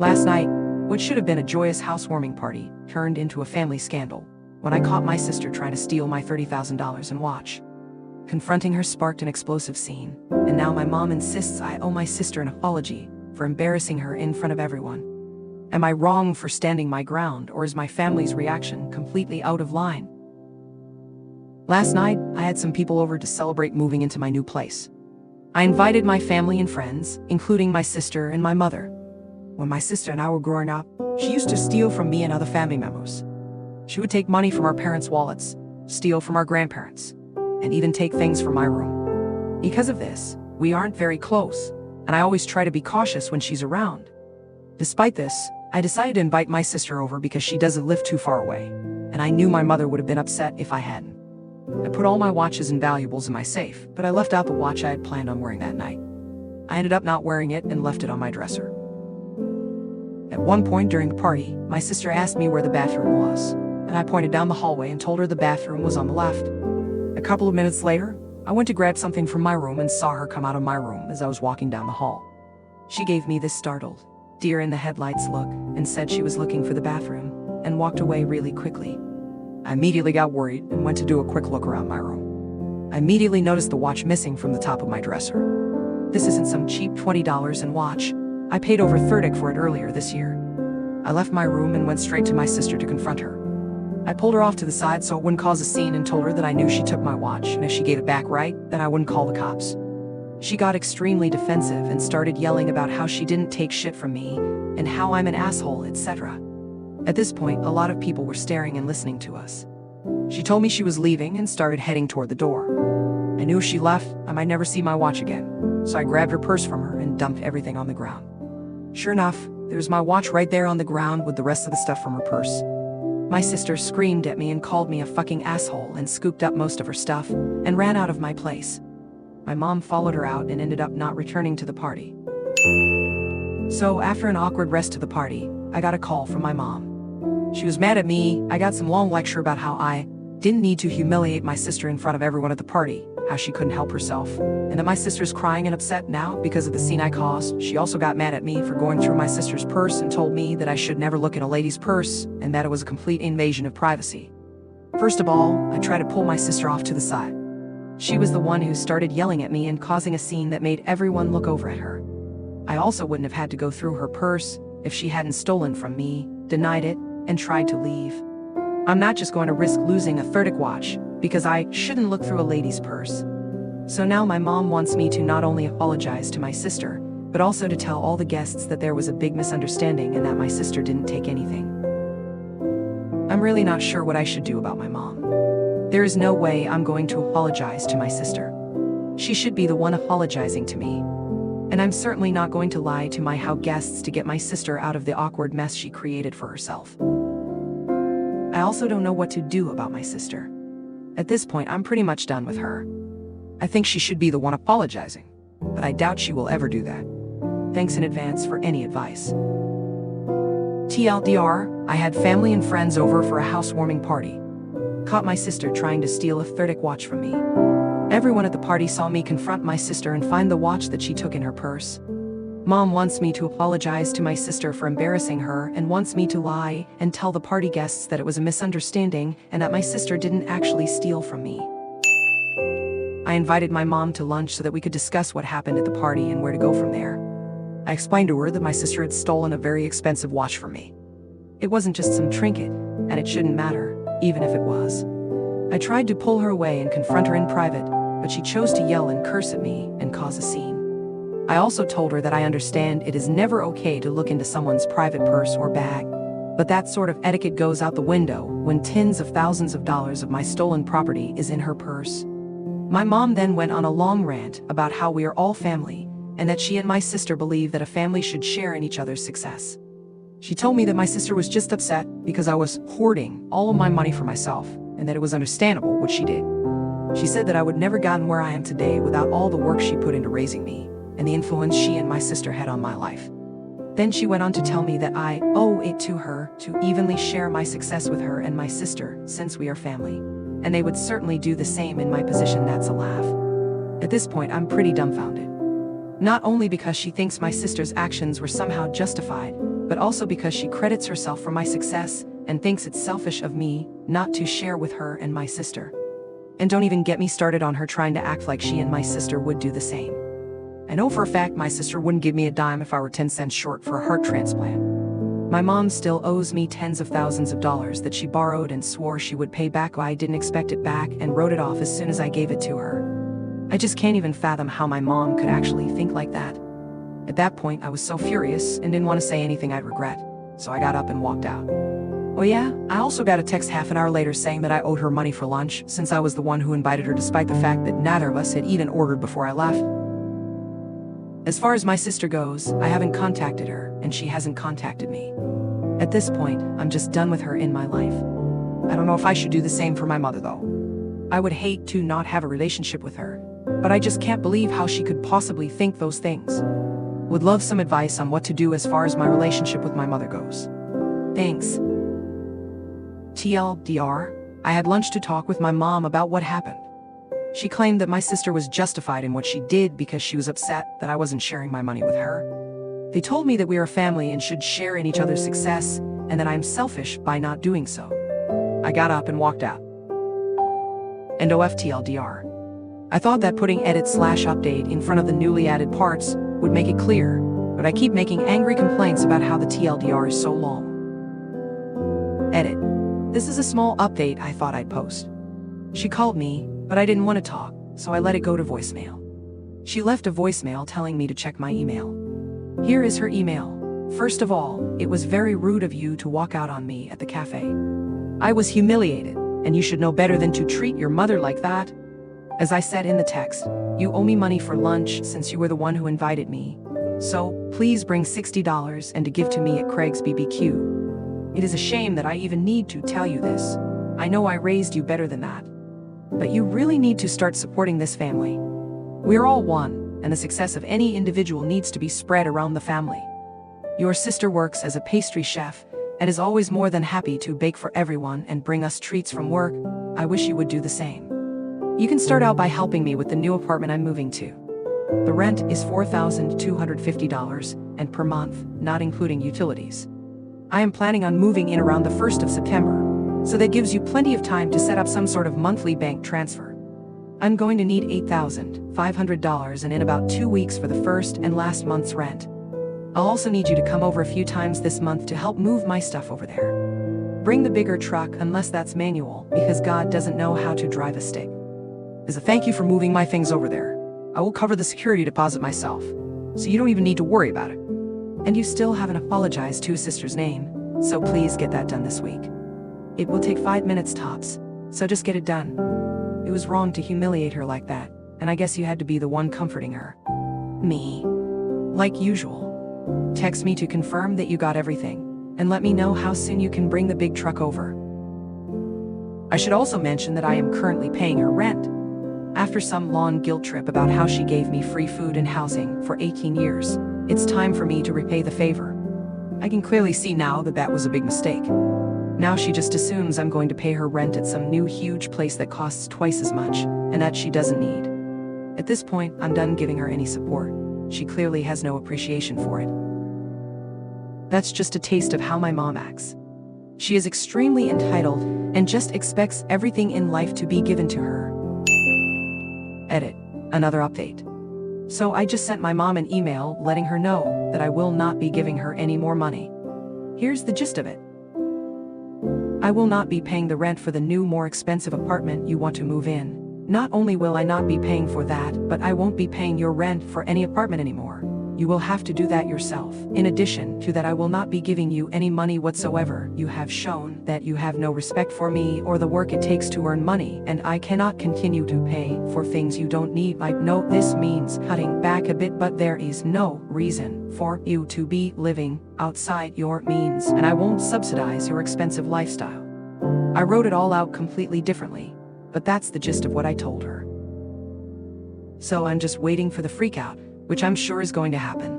Last night, what should have been a joyous housewarming party turned into a family scandal when I caught my sister trying to steal my $30,000 and watch. Confronting her sparked an explosive scene, and now my mom insists I owe my sister an apology for embarrassing her in front of everyone. Am I wrong for standing my ground, or is my family's reaction completely out of line? Last night, I had some people over to celebrate moving into my new place. I invited my family and friends, including my sister and my mother. When my sister and I were growing up, she used to steal from me and other family members. She would take money from our parents' wallets, steal from our grandparents, and even take things from my room. Because of this, we aren't very close, and I always try to be cautious when she's around. Despite this, I decided to invite my sister over because she doesn't live too far away, and I knew my mother would have been upset if I hadn't. I put all my watches and valuables in my safe, but I left out the watch I had planned on wearing that night. I ended up not wearing it and left it on my dresser. At one point during the party, my sister asked me where the bathroom was, and I pointed down the hallway and told her the bathroom was on the left. A couple of minutes later, I went to grab something from my room and saw her come out of my room as I was walking down the hall. She gave me this startled, deer-in-the-headlights look and said she was looking for the bathroom and walked away really quickly. I immediately got worried and went to do a quick look around my room. I immediately noticed the watch missing from the top of my dresser. This isn't some cheap $20 watch. I paid over $30 for it earlier this year. I left my room and went straight to my sister to confront her. I pulled her off to the side so it wouldn't cause a scene and told her that I knew she took my watch, and if she gave it back right, then I wouldn't call the cops. She got extremely defensive and started yelling about how she didn't take shit from me and how I'm an asshole, etc. At this point, a lot of people were staring and listening to us. She told me she was leaving and started heading toward the door. I knew if she left, I might never see my watch again, so I grabbed her purse from her and dumped everything on the ground. Sure enough, there was my watch right there on the ground with the rest of the stuff from her purse. My sister screamed at me and called me a fucking asshole and scooped up most of her stuff and ran out of my place. My mom followed her out and ended up not returning to the party. So after an awkward rest of the party, I got a call from my mom. She was mad at me. I got some long lecture about how I didn't need to humiliate my sister in front of everyone at the party, how she couldn't help herself, and that my sister's crying and upset now because of the scene I caused. She also got mad at me for going through my sister's purse and told me that I should never look in a lady's purse and that it was a complete invasion of privacy. First of all, I tried to pull my sister off to the side. She was the one who started yelling at me and causing a scene that made everyone look over at her. I also wouldn't have had to go through her purse if she hadn't stolen from me, denied it, and tried to leave. I'm not just going to risk losing a $30 watch because I shouldn't look through a lady's purse. So now my mom wants me to not only apologize to my sister, but also to tell all the guests that there was a big misunderstanding and that my sister didn't take anything. I'm really not sure what I should do about my mom. There is no way I'm going to apologize to my sister. She should be the one apologizing to me. And I'm certainly not going to lie to my house guests to get my sister out of the awkward mess she created for herself. I also don't know what to do about my sister. At this point, I'm pretty much done with her. I think she should be the one apologizing, but I doubt she will ever do that. Thanks in advance for any advice. TLDR, I had family and friends over for a housewarming party. Caught my sister trying to steal a $30 watch from me. Everyone at the party saw me confront my sister and find the watch that she took in her purse. Mom wants me to apologize to my sister for embarrassing her and wants me to lie and tell the party guests that it was a misunderstanding and that my sister didn't actually steal from me. I invited my mom to lunch so that we could discuss what happened at the party and where to go from there. I explained to her that my sister had stolen a very expensive watch from me. It wasn't just some trinket, and it shouldn't matter, even if it was. I tried to pull her away and confront her in private, but she chose to yell and curse at me and cause a scene. I also told her that I understand it is never okay to look into someone's private purse or bag, but that sort of etiquette goes out the window when tens of thousands of dollars of my stolen property is in her purse. My mom then went on a long rant about how we are all family and that she and my sister believe that a family should share in each other's success. She told me that my sister was just upset because I was hoarding all of my money for myself and that it was understandable what she did. She said that I would never gotten where I am today without all the work she put into raising me and the influence she and my sister had on my life. Then she went on to tell me that I owe it to her to evenly share my success with her and my sister since we are family, and they would certainly do the same in my position. That's a laugh. At this point, I'm pretty dumbfounded. Not only because she thinks my sister's actions were somehow justified, but also because she credits herself for my success and thinks it's selfish of me not to share with her and my sister. And don't even get me started on her trying to act like she and my sister would do the same. I know for a fact my sister wouldn't give me a dime if I were 10 cents short for a heart transplant. My mom still owes me tens of thousands of dollars that she borrowed and swore she would pay back. I didn't expect it back and wrote it off as soon as I gave it to her. I just can't even fathom how my mom could actually think like that. At that point, I was so furious and didn't want to say anything I'd regret, so I got up and walked out. Oh yeah, I also got a text half an hour later saying that I owed her money for lunch since I was the one who invited her despite the fact that neither of us had even ordered before I left. As far as my sister goes, I haven't contacted her and she hasn't contacted me. At this point, I'm just done with her in my life. I don't know if I should do the same for my mother though. I would hate to not have a relationship with her, but I just can't believe how she could possibly think those things. Would love some advice on what to do as far as my relationship with my mother goes. Thanks. TLDR, I had lunch to talk with my mom about what happened. She claimed that my sister was justified in what she did because she was upset that I wasn't sharing my money with her. They told me that we are a family and should share in each other's success, and that I am selfish by not doing so. I got up and walked out. And OFTLDR. I thought that putting edit/update in front of the newly added parts would make it clear, but I keep making angry complaints about how the TLDR is so long. Edit. This is a small update I thought I'd post. She called me, but I didn't want to talk, so I let it go to voicemail. She left a voicemail telling me to check my email. Here is her email. First of all, it was very rude of you to walk out on me at the cafe. I was humiliated, and you should know better than to treat your mother like that. As I said in the text, you owe me money for lunch since you were the one who invited me. So, please bring $60 and to give to me at Craig's BBQ. It is a shame that I even need to tell you this. I know I raised you better than that. But you really need to start supporting this family. We're all one, and the success of any individual needs to be spread around the family. Your sister works as a pastry chef and is always more than happy to bake for everyone and bring us treats from work. I wish you would do the same. You can start out by helping me with the new apartment I'm moving to. The rent is $4,250 and per month, not including utilities. I am planning on moving in around the 1st of September, so that gives you plenty of time to set up some sort of monthly bank transfer. I'm going to need $8,500 and in about 2 weeks for the first and last month's rent. I'll also need you to come over a few times this month to help move my stuff over there. Bring the bigger truck unless that's manual, because God doesn't know how to drive a stick. As a thank you for moving my things over there, I will cover the security deposit myself, so you don't even need to worry about it. And you still haven't apologized to sister's name, so please get that done this week. It will take 5 minutes tops, so just get it done. It was wrong to humiliate her like that, and I guess you had to be the one comforting her. Me. Like usual. Text me to confirm that you got everything, and let me know how soon you can bring the big truck over. I should also mention that I am currently paying her rent. After some long guilt trip about how she gave me free food and housing for 18 years, it's time for me to repay the favor. I can clearly see now that that was a big mistake. Now she just assumes I'm going to pay her rent at some new huge place that costs twice as much, and that she doesn't need. At this point, I'm done giving her any support. She clearly has no appreciation for it. That's just a taste of how my mom acts. She is extremely entitled and just expects everything in life to be given to her. Edit. Another update. So I just sent my mom an email letting her know that I will not be giving her any more money. Here's the gist of it. I will not be paying the rent for the new, more expensive apartment you want to move in. Not only will I not be paying for that, but I won't be paying your rent for any apartment anymore. You will have to do that yourself. In addition to that, I will not be giving you any money whatsoever. You have shown that you have no respect for me or the work it takes to earn money, and I cannot continue to pay for things you don't need. I know this means cutting back a bit, but there is no reason for you to be living outside your means, and I won't subsidize your expensive lifestyle. I wrote it all out completely differently, but that's the gist of what I told her. So I'm just waiting for the freakout, which I'm sure is going to happen.